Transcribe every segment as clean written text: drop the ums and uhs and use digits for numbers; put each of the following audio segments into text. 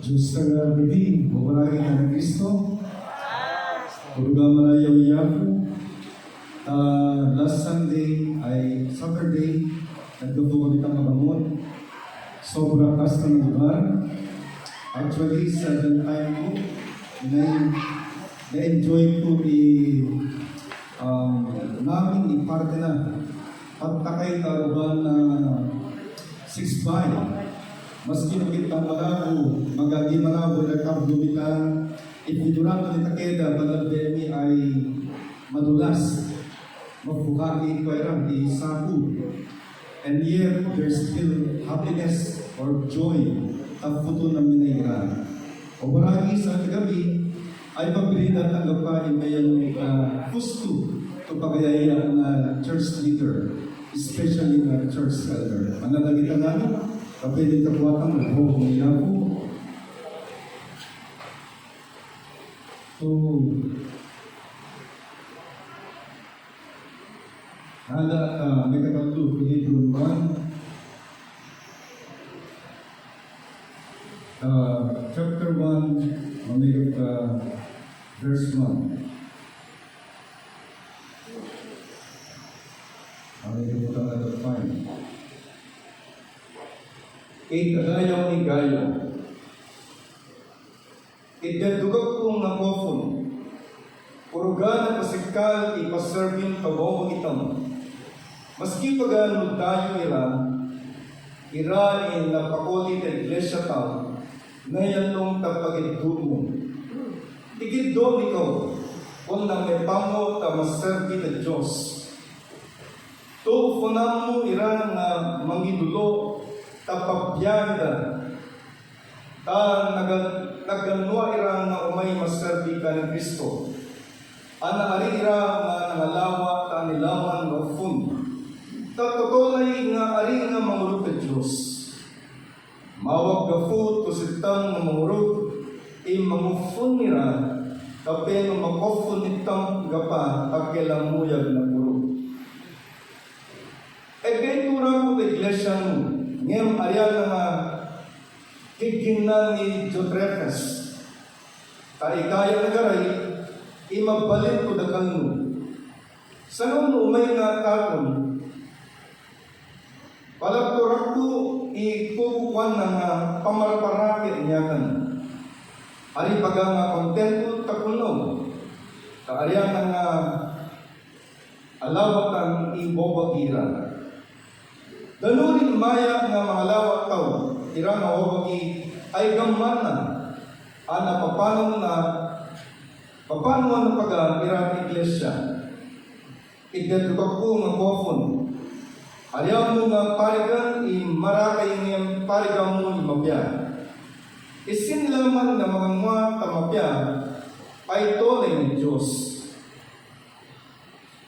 Diyos ka gabi, bumaragi ka ng Kristo. Purugama na yaw-yaw. Last Sunday ay Saturday, nagdupo kami kang mabangon. Sobrang kasta ng lugar. Actually, sa time ko, na-enjoy ko namin iparte na pagtakay karuban na 6-5. Maski nakita malabo, magagi malabo na kabdumita, ipidurado ni Takeda, balabdemi ay madulas, mapukaki ko erang di sabu. And yet, there's still happiness or joy ang puto ng minayra. O maragi sa kagabi, ay pagbilin at tanggapain ngayon gusto ito pagayaya na church leader, especially na church elder. Manalagitan namin, kapili kabuatang nagbuhong niya po. So, may katatlo, Hebrew 1, chapter 1, verse 1. Mamigay po lang at 5. Ikadayaw ni Gayo. Idadugag kong nakofon. Purugan at pasikal ipaserving pabawang itam. Maski pagano tayo irain na pakuli na iglesia tao, na yanong tapagidun mo. Igidon ikaw, kung nang may pamo ta maservi na Diyos. Tuufunan mo iran na mangidulo, tapabiyada, naganwa iran na umay maservi ka ng Kristo. Anaari iran na nangalawa ta nilaman na ufun. Tatotolay nga ari nga mangurog ka Diyos. Mawag gafut kusitang nga mangurog, mangufun nira, kapeno makofun nitang gapa, pagkilamuyag na purog. Kaya tura ko ka iglesia mo, ngayong ariyan nga kigina ni Jotrefes. Taikaya na garay, imabalik ko dakan mo. Sa nung umay nga takon, palagturak ko ikukukuan na nga pamarparakit niya kan. Ari paga nga kontento tapuno. Kaariyan na nga alawat ang ibobagira. Danurin maya nga mga lawat tao, tira nga obagi ay gamana. Ana papano na paga irang iglesia. Idadugag ko nga kofon. Ayaw mo nga parigan, marakay ngayang parigan mo mabya. Isin lamang na mga nga tamabya ay tolay ng Diyos.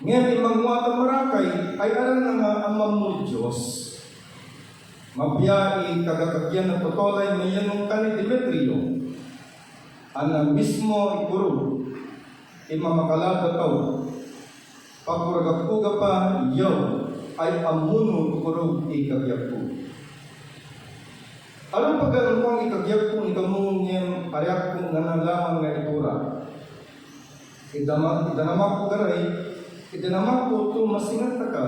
Ngayon imang nga tamarakay ay aran na nga amam mo Diyos. Mabya kagakagyan na totolay na yanong kani Demetrio. Ana mismo ikuro, imamakalada tao. Pagkuragap ko pa, yaw, ay amuno kurog ikagyak ko. Alam pagkaroon kong ikagyak ko, ikamong niyang ariyak kong nanalaman na itura. Idanamak ko garay, idanamak ko ito masingat ka,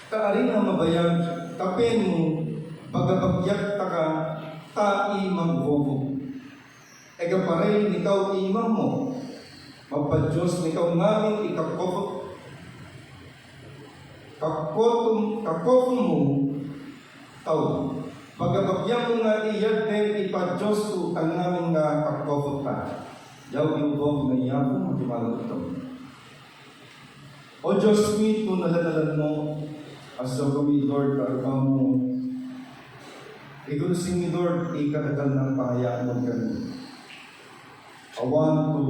kaari na mabayag, kapin mo, bagabagyak ka, tai magbobo. Ega paray, ikaw imam mo, mapadyos ikaw namin ikakopot, kakofon mo tao. Pagkabagyan mo nga iyad din ipadyos ko ang namin nga kakofon ka. Yaw yung bong na iyabong magimalang ito. O Diyos mi, kung naladalan mo, as the kami Lord, karabang mo, igulusing ni Lord, ikatagal ng pahayaan mo ganun. Awan to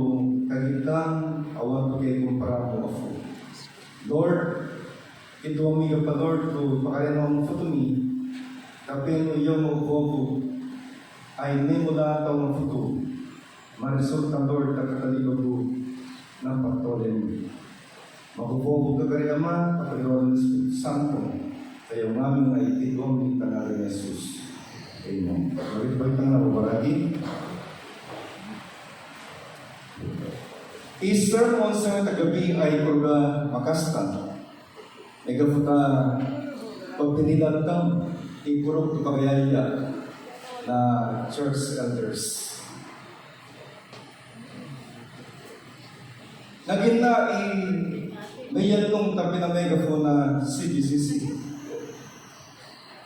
kagitang, awan to kay kumpara mo ako. Lord, ito ang mga pa Lord ko, pakarin mo futo mi, kapin mo yung magbobo, ay may mula taong ang futo, marisot ang Lord na katalibag ko ng pagtolin mo. Magbobo ka rin naman, kapaliwan ng Espiritu Santo, kaya ang aming ay itidong ni Tanari Jesus. Amen. Balik-balik lang na babaragi. Easter on sa tagabi ay kurga makasta. Nagafuta pagpinilatang ikurog ipagayaya na church elders. Naging na may yanong tabi na megaphone na CBCC.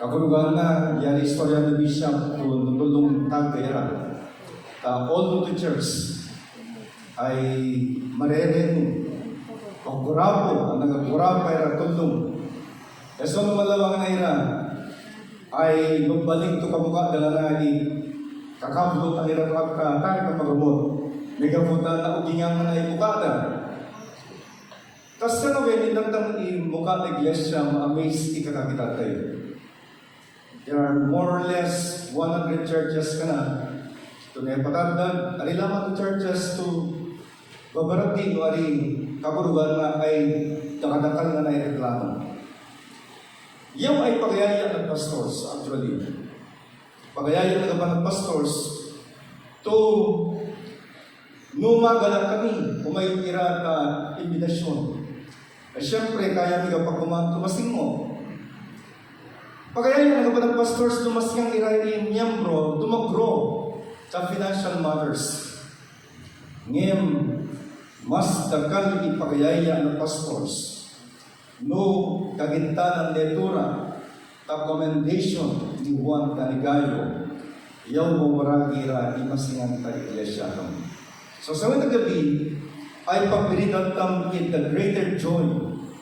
Kakurugan na yan istorya na bishop kung tulong tagayara. All to the church ay mareren pagkurapo, ang nagagurapo ay ratulong. Eso no malawang na ira ay magbalik to kamuka dala na kakabot ang ira ka tayo kapagumot. Megaputa na ugingang na ibukada. Tas na gawin inatang imuka na iglesia ma-amaze ikakakita tayo. There are more or less 100 churches ka na. Ito na ipatagdag, arilaman churches to babarating o ari kaburugan na ay nakadakal na naireklamo. Yung ay pagayaya ng pastors, actually. Pagayaya ng pastors to numagalan kami kung may tira na imbitasyon. Siyempre, kaya mga pagkumasing mo. Pagayaya ng pastors, dumasing ang irayin miyembro, dumagro sa financial matters. Ngayon, mas dagal ipagayaya ng pastors no kagintanan letura ta commendation ni Juan Canigallo yaw mo maragira imasingan ta iglesia kami. So sa wala gabi ay pagpiritan tam in the greater joy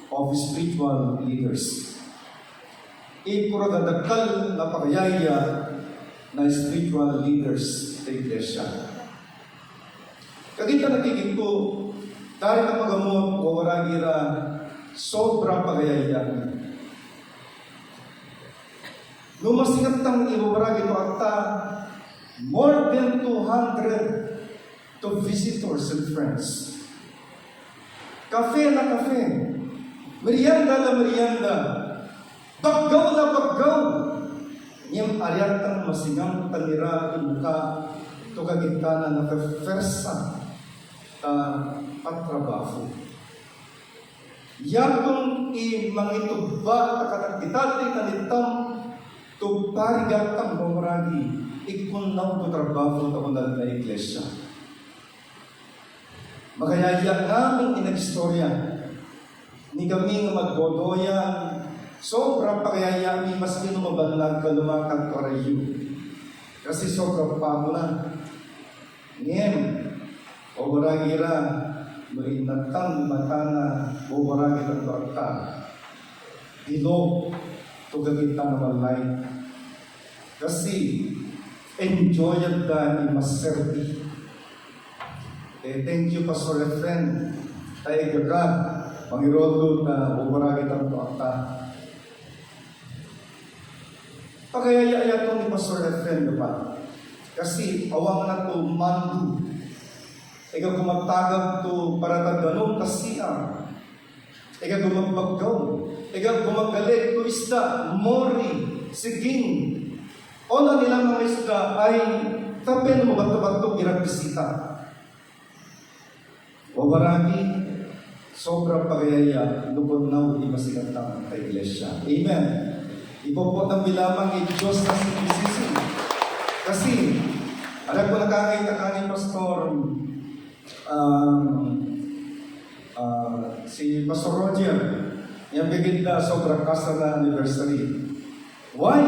of spiritual leaders. Ipura dadakal na pagayaya na spiritual leaders sa iglesia. Kagita nagiging ko dahil na pagamot o waragira sobrang pagayayaan. Lumasingat tang iwawaragi ito at more than 200 to visitors and friends. Kafe na kafe. Merienda na merienda. Baggaw na baggaw. Niyang aryatang masingang tanira imuka ito kagintana na kafersa patrabaho. Yatong mangitugba takatagitati kanitam to parigatang mamaragi ikunaw to trabaho takundan na iglesia. Magayaya namin inagistorya ni kami nga magbodoyan sobrang pagayaya mi maski mabalag ka lumakag karayo kasi sobrang pamulan. Ngayon o waragira, marinatang matana, o waragira barta. Dilo, tugagita na malay. Kasi, enjoyed da ni maserti. Thank you, Pastor Efren. Tayo gaga, mangirodo na o waragira barta. Pagayaya ito ni Pastor Efren, diba? Kasi, awang na ito mandu. Ikaw kumagtagag to para taganong kasiya. Ikaw gumagbaggaw. Ikaw gumagalit to isda, mori, siging. O na nilang mga isda ay tapen mo bato-bato iragbisita. Wawaragi, sobrang pagayaya, lupon na hindi masigatang kay iglesia. Amen. Ipopot ang bilamang Diyos na si BCC. Kasi, alam ko nakangay Pastor, si Pastor Roger, yung bigit na sobrang kasal na anniversary. Why?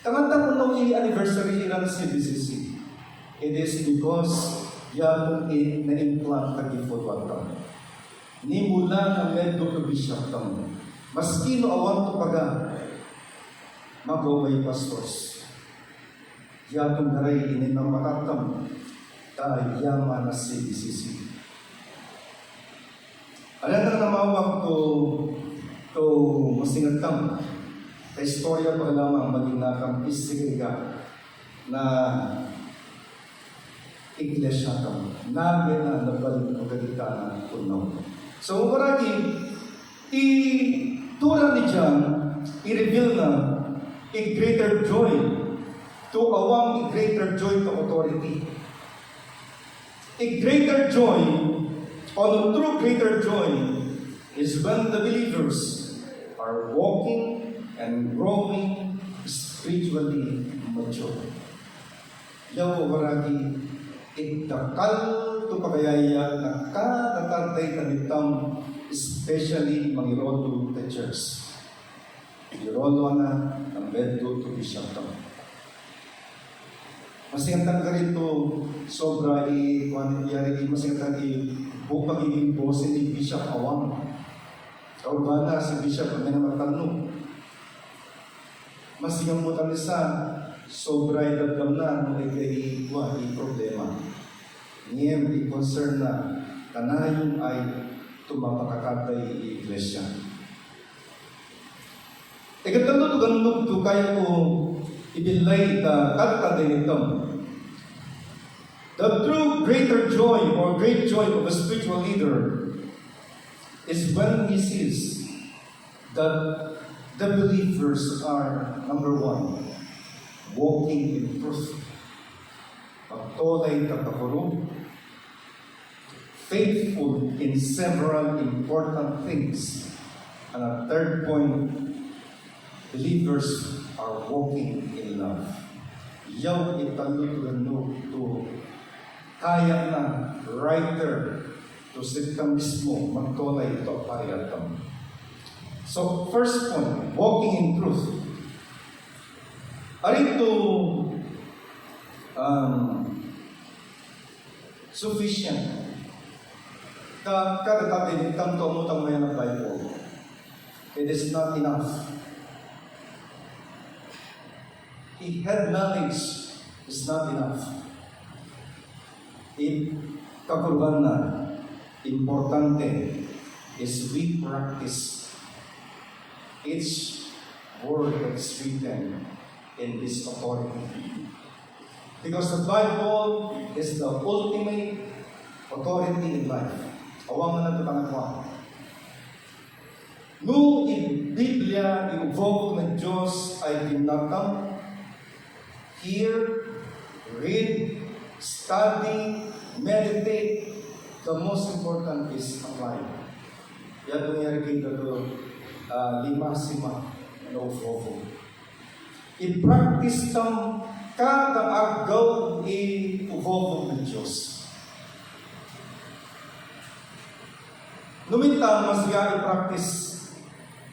Kamanta ko nung i-anniversary ilan si BCC. It is because yan na-implant ka gifotwata. Ni mula na medyo to bishop tamo. Maski no awan to paga, magaway pastors. Yatong garay inin ang makatam. Yaman na si BCC. Alam na namawag to masingatang ta istorya pa lamang maging nakampis sigriga na iglesia kami. Nabi na nabalik o galita na puno. So, marami, itura ni John, i-reveal na a greater joy to awang a greater joy to authority. A greater joy, or a true greater joy, is when the believers are walking and growing spiritually mature. Yaw waragi itakal to pagayaya na kadatartay kanitam, especially mangirodo the church. Irolo na ang medyo to bishop to. Masingatan ka rito, sobra kung yari masingatan pagiging boss ni Bishop Awang. Kaugana si Bishop ang minamatanong. Masingang mo tayo sa sobra idagdam na nung problema. Ngayong i-concern na kanayon ay tumapakakatay iglesia. Ikatando to ganun to kaya ko ibilay ta katadinitom. The true greater joy or great joy of a spiritual leader is when he sees that the believers are, number one, walking in truth. Pagtolay kakapuro, faithful in several important things. And a third point, believers are walking in love. Yaw italutulano to kaya na writer to sita mismo magtolay ito pariyatam. So, first point, walking in truth. Arito sufficient. Kada tabi tanto umutang mo yan ng Bible. It is not enough. He had knowledge is not enough. Kakurban na importante is we practice each word that's written in this authority. Because the Bible is the ultimate authority in life. Awang na ito pangatwa. Nung Biblia, i-uvoke ng Diyos ay pinatang, hear, read, study, meditate. The most important is apply. Yan itong yari kayo lima-sima na uvoke. I-practice tam kada agaw i-uvoke ng Diyos. Numintang mas nga i-practice.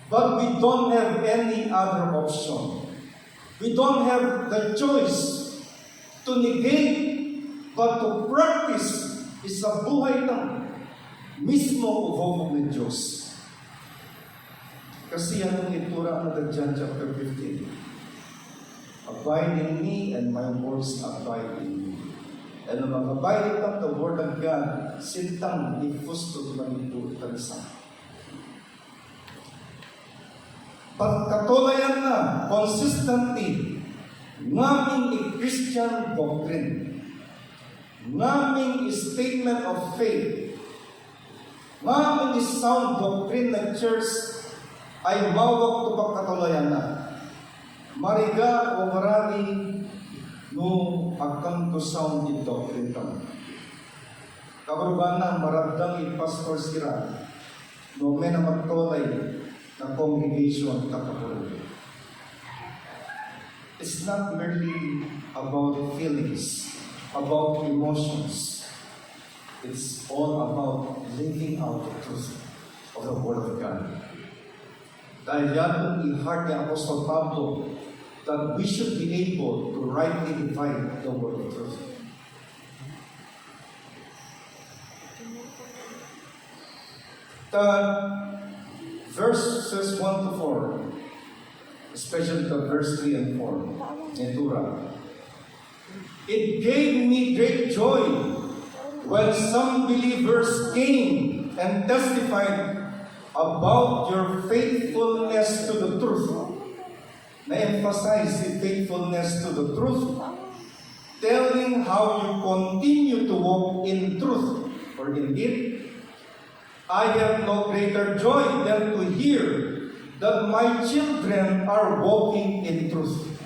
But we don't have any other option. We don't have the choice to negate, but to practice is sa buhay ng mismo uvokong ng Diyos. Kasi yan ang itura na John chapter 15. Abide in me and my words abide in me. And ang mag-abide ng the word of God, sintang ifusto manito itanisa. Pagkatulayan na, consistently, ngaming Christian doctrine, ngaming statement of faith, ngaming sound doctrine ng church ay mawag ito pagkatulayan na. Mariga o marami no agkang to sound in doctrine ka. Kabaruban na maramdang i-pastor sira no may na magtulay ng congregation kakapuro. It's not merely about feelings, about emotions. It's all about living out the truth of the Word of God. Dahil yan i-heart ni Apostol Pablo that we should be able to rightly divide the word of truth. The verses 1 to 4, especially the verse 3 and 4, Netura. It gave me great joy when some believers came and testified about your faithfulness to the truth. Na-emphasize the faithfulness to the truth, telling how you continue to walk in truth. For indeed, I have no greater joy than to hear that my children are walking in truth.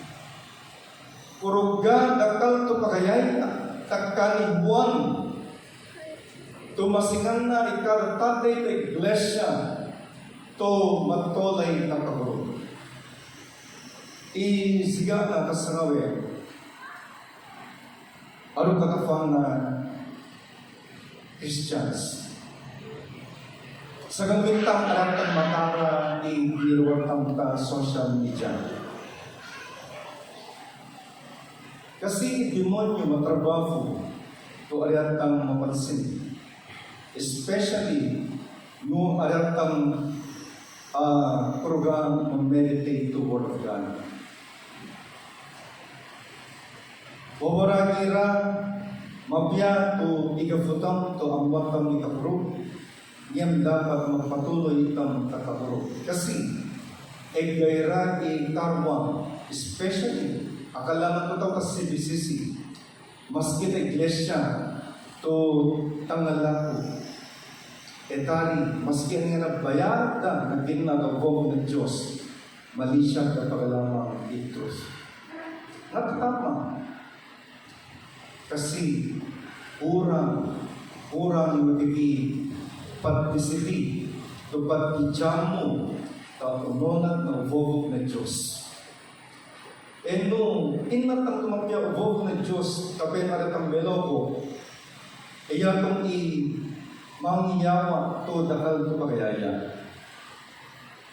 Kuruga dakal to pakayay takalibuan. Tumasingan na ikartate ta iglesia to matolay na kaguro. Isiga na kasangawe. Ano katafang na Christians? Sa gagawintang aratang matara ni Iruwatang ta social media. Kasi demonyo matrabaho to aratang mapansin. Especially no aratang program mag-meditate to Word of God. Wawarangira mabya to igafutang to ang watang ikapro. Ngem dapat magpatuloy itang takapro. Kasi egayra itarwang, especially akalaman ko ito kasi BCC, maski na iglesia to tangalako. Etari, maski nga nabayada na ginagawang ng Diyos, mali siya kapag lamang itos. Nagtama. Kasi urang yung magiging pagdisipi, to pagdijamo, taunonat ng uvog ng Diyos. E no, inatang tumapya uvog ng Diyos, kapay maratang meloko, iyatong mangyawa to dakal to pagayaya.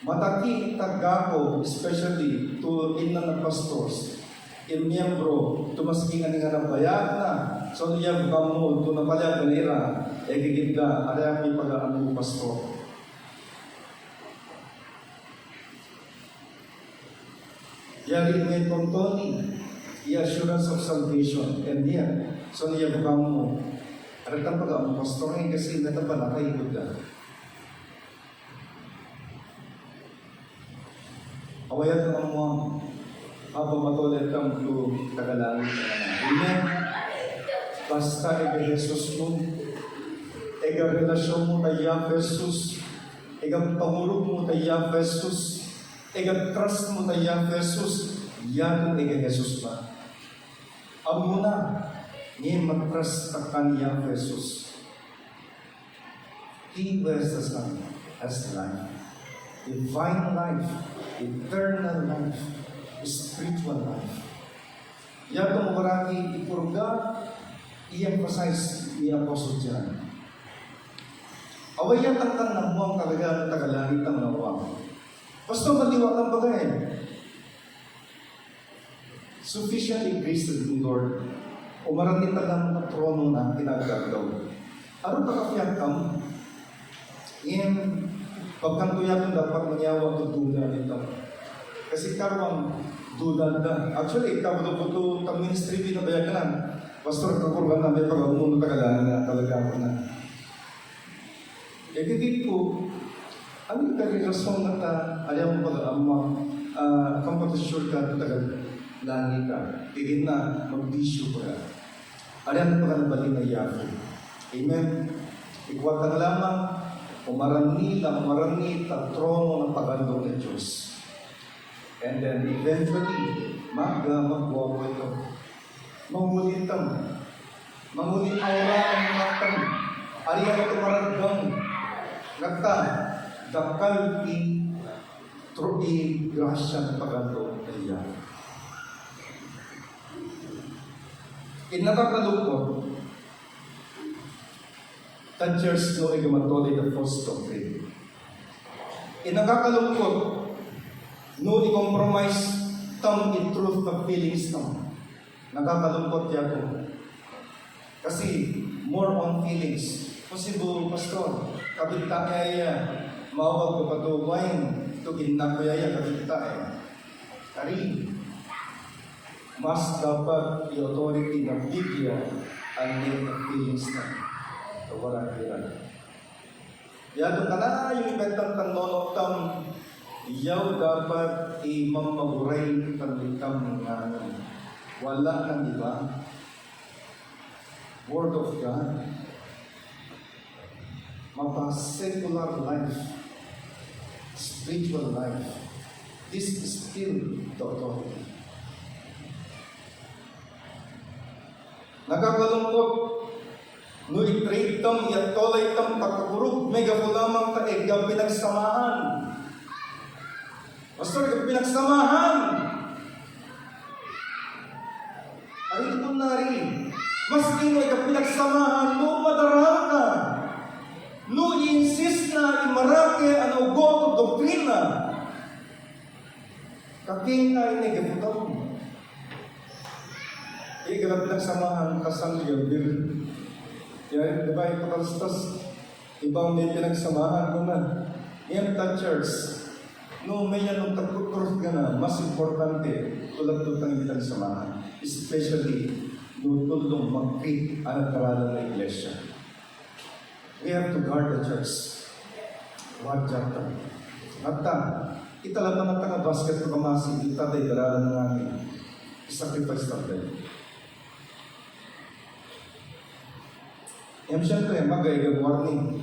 Mataki tagako, especially to inang pastors, miyembro, tumasking nga ng bayad na, so niya kamu, to na pala ganira, gigit ka, ada may pag-aano pastor. Yari may kontoni, i-assurance of salvation, and yan, so niya kamu, ada tang pag-aano pastor, ngayon kasi natapa nakaikot ka. Awayat ng mga habang matuloy kang tagalangin na Amen. Basta ega Jesus mo, ega relasyon mo kay Jesus, ega pangurog mo kay Jesus, ega trust mo kay Jesus, yan ang ega Jesus ba? Ang muna, ngayon mag-trust ka kanya Jesus. He wears the Son as life, divine life, eternal life, spiritual life. Yan itong marami ipurga, i-emphasize ni Apostle John. Away yan tangkang namuang talaga ng tagalangit ang nawang. Basta maliwakang bagay. Sufficiently grace to the Lord. O marami talang na trono na pinagagaw. Ano pagkapiyak kang? Ngayon, pagkantuyan dapat manyawa tutula nito. Kasi karwang duda na. Actually, kabuto-buto tang ministry binabayag na. Pastor, kakurban na may pag-umuno tagalaan na talaga ako na. E hindi po, ano yung karilasong na ta, ayaw mo pag-amang, kampatasyon ka, tagal-lani ka. Tigin na, mag-disyo ka. Ayaw mo pag-alabali na yako. Amen. Ikuwatan lamang, umarani ang trono ng pag-andong ng Diyos. And then eventually, magwapo ito. Mangulit aura ang matang. Ariyan ito maraggang. Nagta, dakal grasya ng pagando niya. Inatakalukot, touchers no igamatoli the false doctrine. Inakakalukot, no i-compromise tam i-truth ng feelings tam. Nakakalungkot yato. Kasi more on feelings. Possible, pastor, kabita kaya mawag ko patuwain to ginakuyaya kabita Kari, mas dapat i-authority ng Biblia ang ng feelings na. So, walang kira. Yato ka na yung ibentang tanonoktam iyaw dapat imamaguray tanlitam ng wala ng iba. Word of God. Mapa-secular life. Spiritual life. This is still the authority. Nakakalungkot. No i-trade tam, iatolay tam, pagkakurog, may gapo lamang taig, gab pinagsamahan. Pastor, gab pinagsamahan. Ay, ito po na rin. Mas kino ay gab pinagsamahan, no madarang ka. No i-insist na imarake ang ugot o doktrina. Kaking ay negaputan mo. Igalap pinagsamahan kasang yabir. Yan, di ba, ipatastas, ibang may pinagsamahan mo na. Yan touchers. No, may yan ang tagtuturot ka na, mas importante, tulad tutang pinagsamahan. Especially, no tulong mag-create ang nagkaralan ng iglesia. We have to guard the church. What job tayo? At kita lang na nga basket ko kamasi, kita tayo daralan ng amin. Sacrifice tayo. Yan siyempre, magay warning.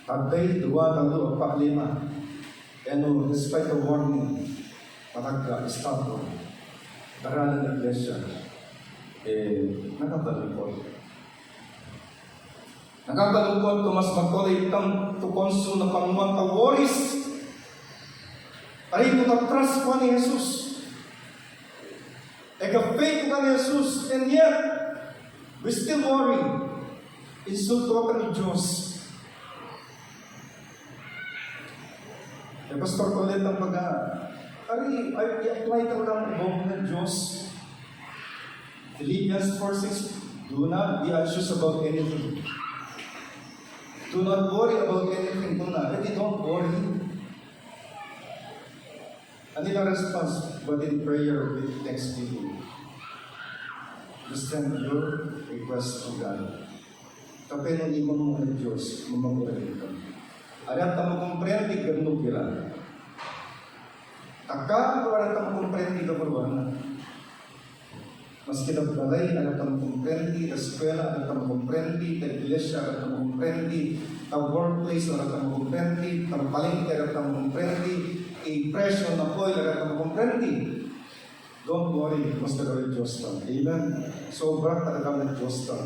Pagday, 2, 3, 4, 5. Ano, despite the warning, stop. Daralan ng iglesia. Nakabalungkot. Nakabalungkot kung mas magkulay itang tukonso na panguman ka worries. Ay, trust ko ni Jesus. Ega-faith ko ni Jesus. And yet, we still worry. Insulto ka ni Diyos. Pastor ko ulit ang i-apply ka lang ang ng Diyos. Philippians 4:6, do not be anxious about anything. Do not worry about anything. Really don't worry. Ano yung response? But in prayer with thanksgiving. Just send your request to God. Kapag nung imam mo ng Diyos, mamagulagin ka. Arat ang makomprendi, ganun kira. Taka, arat ang makomprendi ka marwana. Mas kinagbalay, arat ang makomprendi, sa eskwela, arat ang makomprendi, sa iglesia, arat ang makomprendi, sa workplace, arat ang makomprendi, sa palengke, arat ang makomprendi, impression na po, arat ang makomprendi. Don't worry, mas nagawin Diyos lang. Amen? Sobrang talaga ng Diyos lang.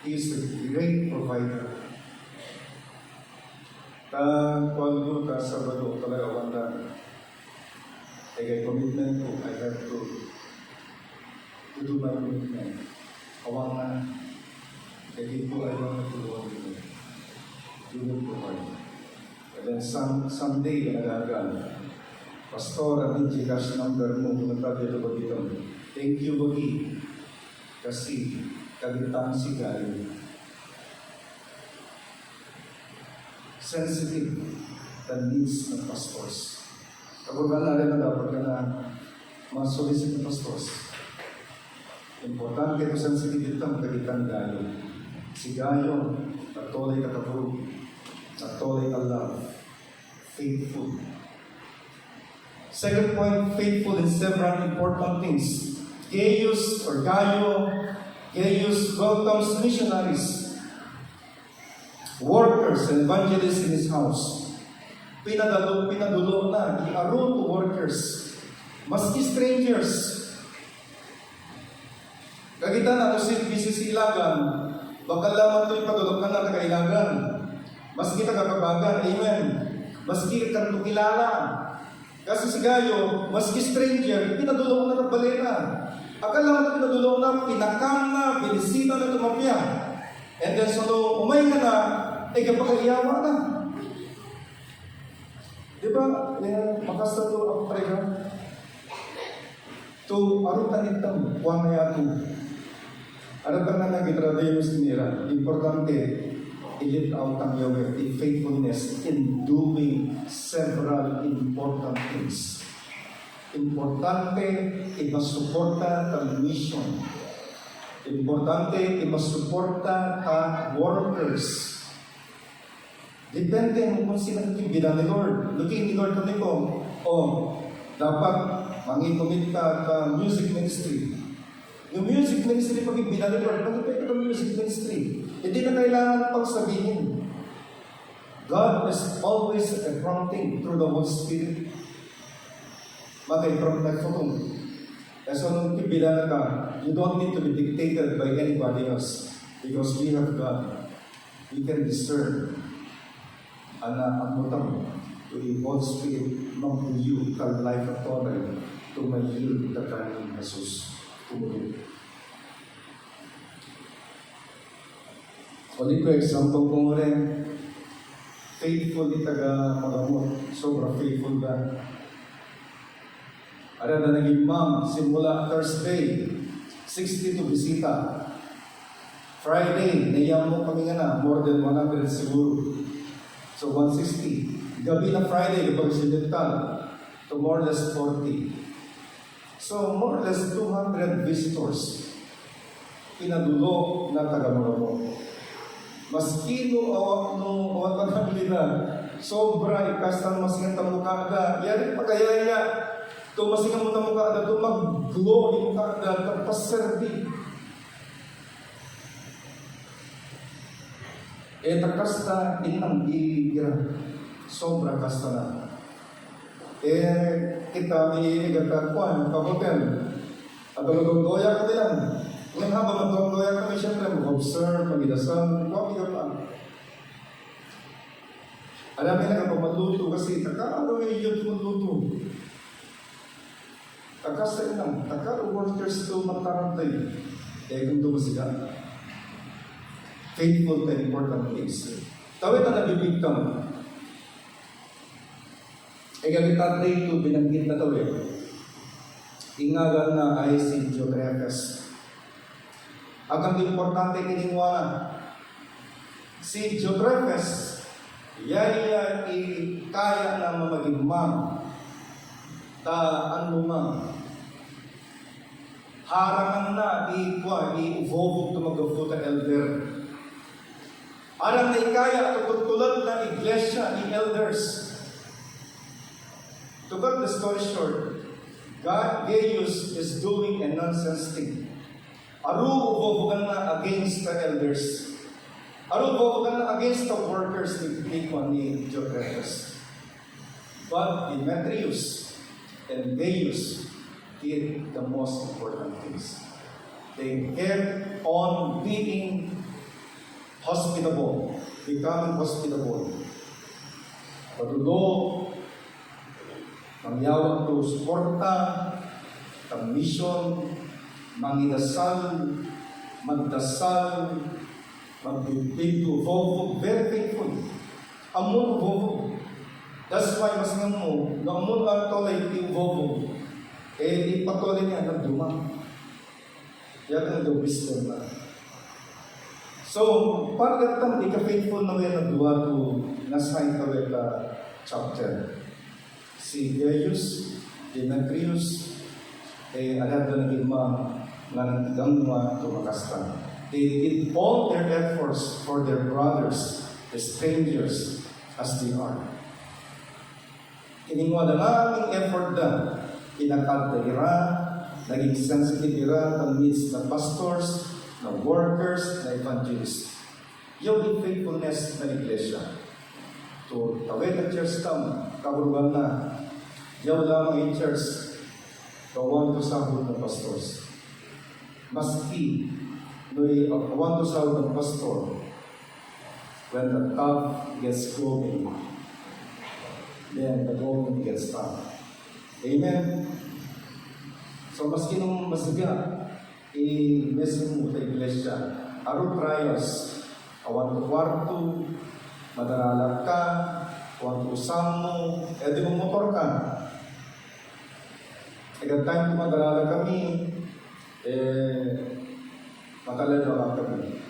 He is the great provider. Kuwan ko Sabado talaga wanda. Kaya commitment ko, I have to do my commitment. Awang na. Kaya po ay mga tulungan ko. You will provide. And then someday, nagagal. Pastor, ang Gcash number mo, punta dito ba dito? Thank you, Bogi. Kasi, kagitang si Gayo. Sensitive the needs ng pastors. Kapag na rin na dapat ka na ma-solicit ng pastors. Importante ito sensitive ang kagitang Gayo. Si Gayo, patuloy ka kapuro, patuloy ka love, faithful. Second point, faithful in several important things. Gaius or Gayo, Gaius welcomes missionaries, workers, and evangelists in his house. Pinadulo na, i-aro to workers, maski strangers. Kagita na ito si Ilagan, bakal lamang ito'y padulog ka na kagailagan. Maski tagakabagan, amen. Maski kang kilala. Kasi si Gayo, maski stranger, pinadulo na ng balena. Akala mo pinadulong na, pinakam na, binisita na tumapya. And then so, umay ka na, ay kapag-iyawa na. Diba? Makasta to ang prega. To arutan itang, kuha na yato. Arutan na nagitrada yung sinira. Importante, i-lift out ang your faithfulness in doing several important things. Importante, imasuporta ang mission. Importante, imasuporta ang workers. Depende mo kung sino yung bilang ni Lord. Looking ni Lord kami ko, dapat mangikomit ka sa music ministry. Yung music ministry, pag bilang ni Lord, pag-ipit ka music ministry, hindi na kailangan pang sabihin. God is always a prompting through the Holy Spirit. Bagay from nagfutong. So nung kibila na ka, you don't need to be dictated by anybody else. Because we have God. We can discern. Ana ang mutang to the Holy Spirit magbuyo kal life at toray to may yield ka kanin Jesus. Tumulong. Ulit ko example ko rin, faithful ni taga magamot, sobra faithful ka. Ada na naging ma'am, simula Thursday, 62 bisita. Friday, naiyan mo kami nga na, more than 100 siguro. So 160. Gabi na Friday, kapag sinutan, to more or less 40. So more or less 200 visitors. Pinadulo na taga-magamot. Maski no awat na nila, sobra ikastan masingan tamuka ada, yari pagayaya, to masingan mo tamuka ada, to mag-glow yung muka ada, tapos-serbi. Takasta inang igira, sobra kasta na. Kita iigatan ko, kahotel, at doya ko yan. Ngayon habang magdoya kami, siyempre mag-observe, mag-idasal, huwag ka pa. Alam nila kapag magluto kasi, ano yung yun magluto? Sa inang, workers to magtarantay. Kung tumasika. Faithful and important things. Tawid na nabibigtam. Gamitan ito binanggit na tawid. Ingagan na ay si Jotrefes. Ang importante kiningwana, si Jotrefes, yan kaya na mamagimang, taan mo nga, harangan na, i-uvovog tumagafuta elder. Alam na ikaya at tutulad na iglesia ni elders. To cut the story short, God Gaius is doing a nonsense thing. Aru ubobogan na against the elders. Aru ubobogan na against the workers ni Jotrefes. But Demetrius and Gaius did the most important things. They kept on being hospitable, becoming hospitable. Padulo, mangyawag to suporta, ang mission, mangidasal, magdasal, magbibig to vovo, very faithful. Amun vovo. That's why mas nga mo, na amun ang tolay yung vovo, ipatuloy niya na duma. Yan ang the wisdom na. So, pagkatang ika-faithful na yan na duwa to nasa Kawela chapter. Si Gaius, Demetrius, alam na naging nga gangwa to makasta. They did all their efforts for their brothers, the strangers, as they are. Kiningwa na naming effort na, pinakad na ira, naging sensitive ira, amidst the pastors, na workers, na evangelists. Yung faithfulness ng iglesia. To tawid ang church town, kabulugan na, yaw lamang yung church, kawan to sahod ng pastors. Maski, no'y kawan to sahod ng pastor, when the tough gets going, then the going gets tough. Amen? So, maski nung masiga, i-message mo sa iglesia, aro trials, kawan to kwarto, madaralag ka, kawan to usam mo, di mo motor ka. Agad time kung madaralag kami, matalala ka kami.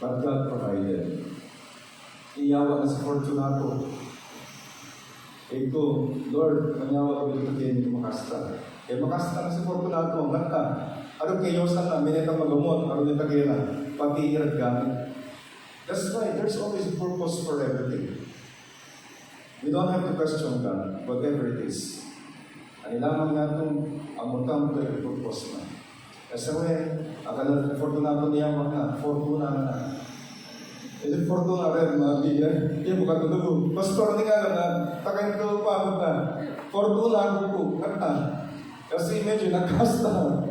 But God provided. Iyawa na si Fortunato. Ito, Lord, nanyawa ko dito kayo ni Makasta. Makasta na si Fortunato, ang nata. Ano kayo sana, minitang magamot, ano nita kayo na, pati irad gamit. That's why there's always a purpose for everything. We don't have to question God, whatever it is. Ang ilamang natong amutang ko yung purpose na. Kasi akala Fortunato niya mga, Fortuna na. Ito Fortuna rin, mga bigyan. Hindi mo katulog. Pastor ni nga na, takayin ko pa ako na. Fortuna ako po, kata. Kasi medyo nakasta.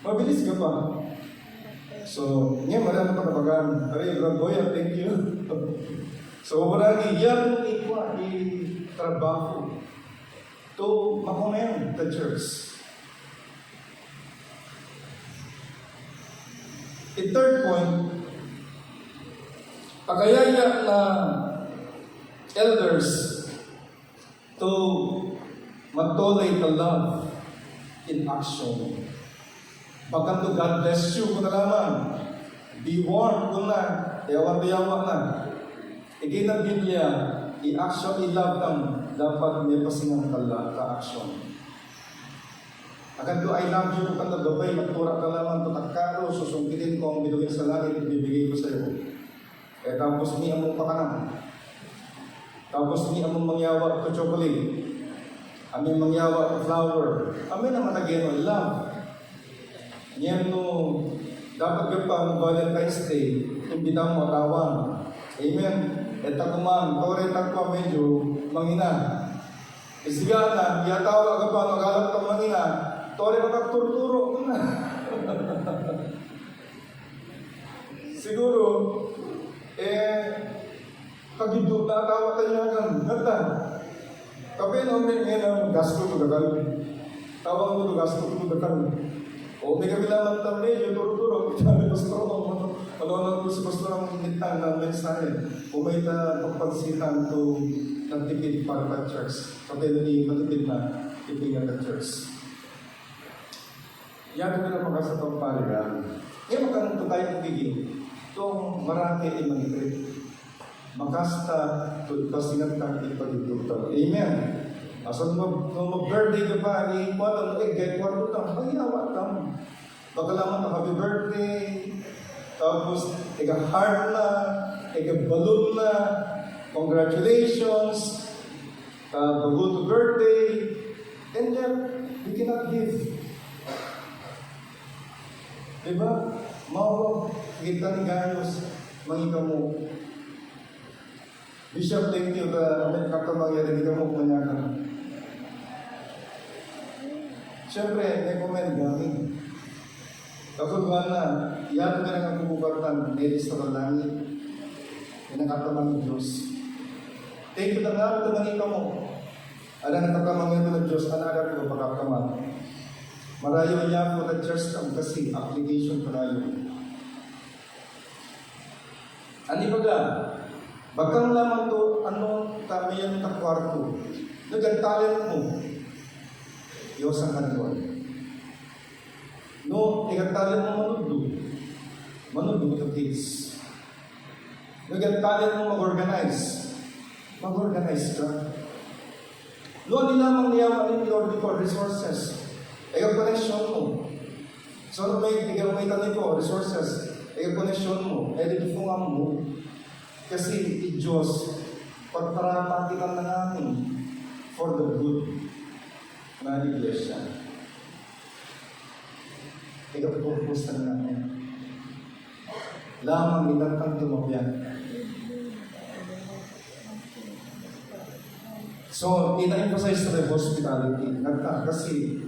Mabilis ka pa. So, ngayon marami pa nabagaan. Aray, Brad thank you. So, marami yan trabaho to makumayan the church. The third point, pagayaya na elders to matulay the love in action. Bagan to God bless you kung nalaman. Be warned kung na, yawa na. Igay ng Biblia, i-action, i-love them, dapat may pasingang ka-action. Agad ko, I love you, kung nagabay, magtura ka naman, tutakaro, susungkitin ko ang bilugin sa langit, ibibigay ko sa iyo. Eh tapos ni among pakanang. Tapos ni among mangyawa ko chocolate. Aming mangyawa ko flower. Amin naman again, love. Yan no, dapat ka pa ang Valentine's Day, imbitaw mo atawan. Amen. Eta kuman, tore takwa medyo mangina. Isiga na, yatawa ka pa, magalat ka mangina. Tore magkakturturo na. Siguro, pagidog na tawa tayo hanggang ganda. Tapi namin ngayon, gasto ko dagal. Tawang ko gasto ko dagal. O may kabilaman ng medyo, turo-turo. Sabi pastor ko, manonood ko si pastor ang hinitang ng mensahe. O may pagpansitan to nagtipid para sa church. Sabi ni matipid na tipid ng church. Yan ko na makasa itong paligan. Ngayon magkanong tayo pagiging. Itong marami ay manitrit. Makasta ito kasingat kang ipagdudukta. Amen. Asan mag-birthday ka pa, i-quad, get what ito. Maginawa ka. Pagkalaman na happy birthday, tapos heart na, balloon na, congratulations, bago to birthday, and yet, we cannot give. Diba? Mao, kita ni Gaius, mangika mo. Bishop, thank you. Amin katamangyan, hindi ka mo kumanyakan. Siyempre, recommend namin. Kapag na, iyan ka nang pupukatan, nelis na langit. Pinakatamang ng Diyos. Thank you na nga, mangika mo. Alam na katamangyan ng Diyos, anaga ko pagkakaman. Marayo niya po na church kam kasi application parayo. Ani baga, bakang lamang to anong tamayan na kwarto. Nagantalen mo. Diyos ang kanon. No, igantalen mo manudo to kids. Nagantalen mo mag-organize ka. No, nilamang niyaman ni Lord for resources. Connection mo. So, may tanong ko, resources. Connection mo. Edifungan mo. Kasi, Diyos, pagparapatikan na namin for the good na iglesia. Purpose na namin. Lamang inatang tumabyan. So, ina-emphasize sa hospitality. Kasi,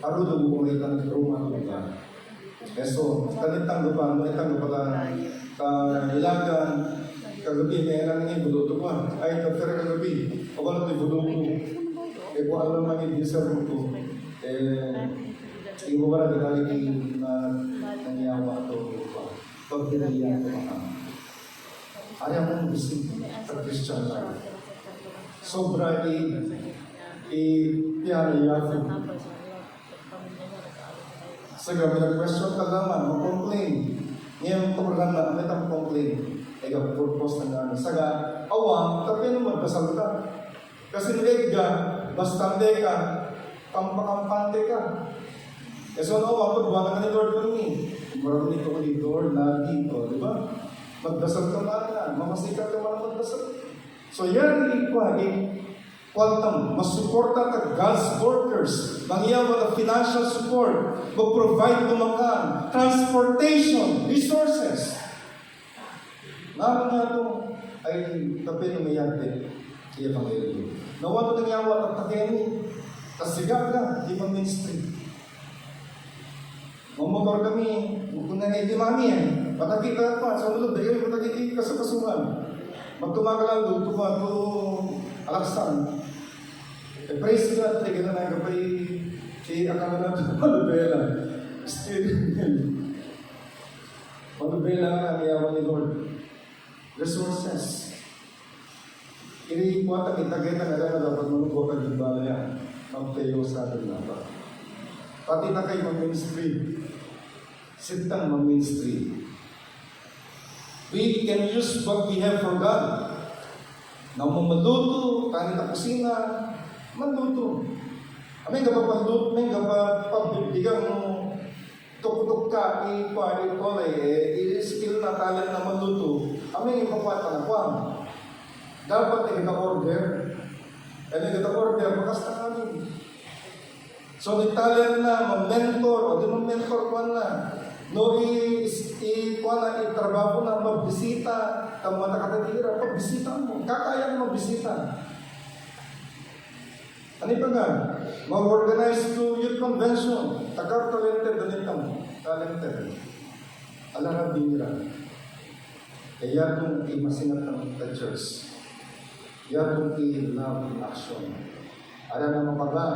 arudo mo kung ilang rumah lupa. So, kanitang lupa ilagan, kagabi, may ilang nga budo ito pa. Ay, kapira kagabi, o wala ito budo ko. Kung alam naman yung deserve ko, yung ba na gagawin na nangyyawa ito lupa. Pag pinaliyan ko mga ayaw mong bisig sa Christian life. Sobra i-piyariyafu. Sa gabi na question ka naman, mag-complain. Ngayon ito programa, may itang complain. Purpose na namin. Saga, awang, tapi naman basal ka. Kasi nagay ka, bastante ka, kampakampante ka. So, awang, pagbaga ka ni Lord kami. Marami nito ko dito, or lagi ko, di ba? Magdasal ka na, mamasikat ka man magdasal. So, yan, quantum, masuporta ka God's workers, mangyawa na financial support, mag-provide lumakan, transportation, resources. Naroon nga ito ay tabi na mayante, iya pang ilito. Nawa ito nangyawa at takemi. Tapos siga na, di pang ministry. Mamotor kami, kung na hindi mami yan. Patakita pa, sa mulod, dahil patakita ka sa kasuhan. Magtumagal lang doon, tumato, alaksan. Eh, praise God, tayo na nagkapay, si akala na ito, malubela. Still, malubela nga, niyawan ni Lord. Resources. Iniikuwatan, itagay na nga na dapat manubukan yung balaya. Magtayo sa atin na ba? Pati na kayo mag-ministry. Sintang mag-ministry. We can use what we have for God. Na maluto, kanin na kusina, maluto. May kapapagluto, may kapapagbigang mo, tuk-tuk ka, i-kolay, i-skill na talent na maluto. May ipapata na kuwang. Dapat i-order. Order, makas na kami. So, nagtalent na, mag-mentor, o di mag-mentor ko na. No, i-trabaho na, magbisita, kang matakatira, pagbisita mo. Kakaya mo magbisita. Ano pa nga? Mag-organize to youth convention. Tagar-talented, ganitang talented. Alam na binira. Kaya itong imasinat ng church. Kaya itong i-love in action. Alam na mapaga.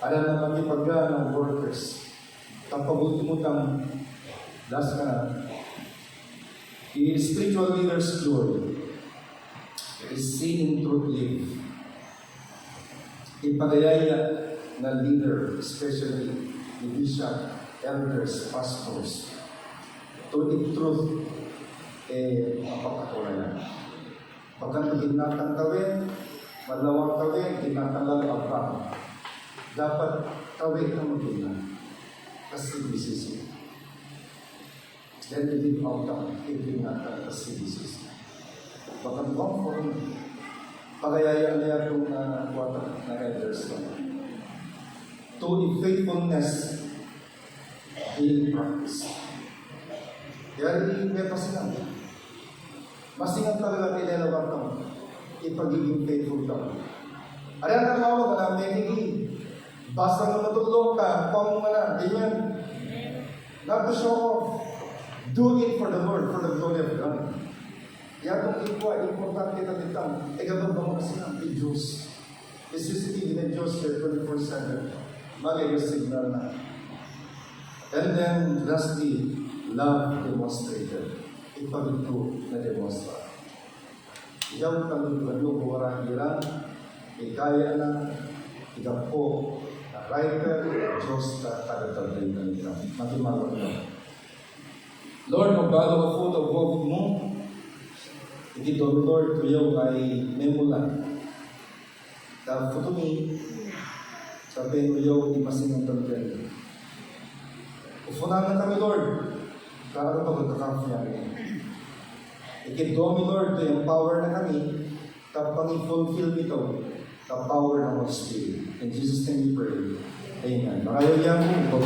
Alam na magipaga ng workers. Kapabuti mo tang last na spiritual leaders joy is seen in truth live. Ipagayaya na leader, especially the bishop, elders, pastors, to in truth, mapapatuloy. Pagka ginatang tawin, malawang tawin, ginatang lang abang. Dapat tawin na magina. Kasi bisisi. Then we live out of ginatang kasi bisisi. Baka bang form, pagayayaan niya itong water na elders. To in faithfulness, being practiced. Kaya may pasinang. Masingang talaga nilalawan ka mo. Ipagiging faithful ka. Ayan na mawag na may basta na matulong ka, pang mo na, ganyan. Not to show off. Do it for the Lord, for the glory of God. Yan kung importante na ditang, gabang ba mo kasi ng Diyos. CCTV na Diyos 24/7. Magiging signal na. And then, lastly, love demonstrated. Ipagito na demonstra. Ikaw kaluluan mo, buwarang ilan, ikaya na, igapo, na writer, Diyos na tagatagay na nila. Matimagot na. Lord, magbago ka po ng bukod mo. Iti doon, Lord, tuyaw ay memulan. Tapos to me, sabi mo yaw, di masinang talagay. Ufunan na kami, Lord. Kaya pa magkakampanya. Ikidomi, Lord, to empower na kami, tapang i-fulfill ito, the power ng Holy Spirit. In Jesus' name we pray. Amen. Marayang yan mo,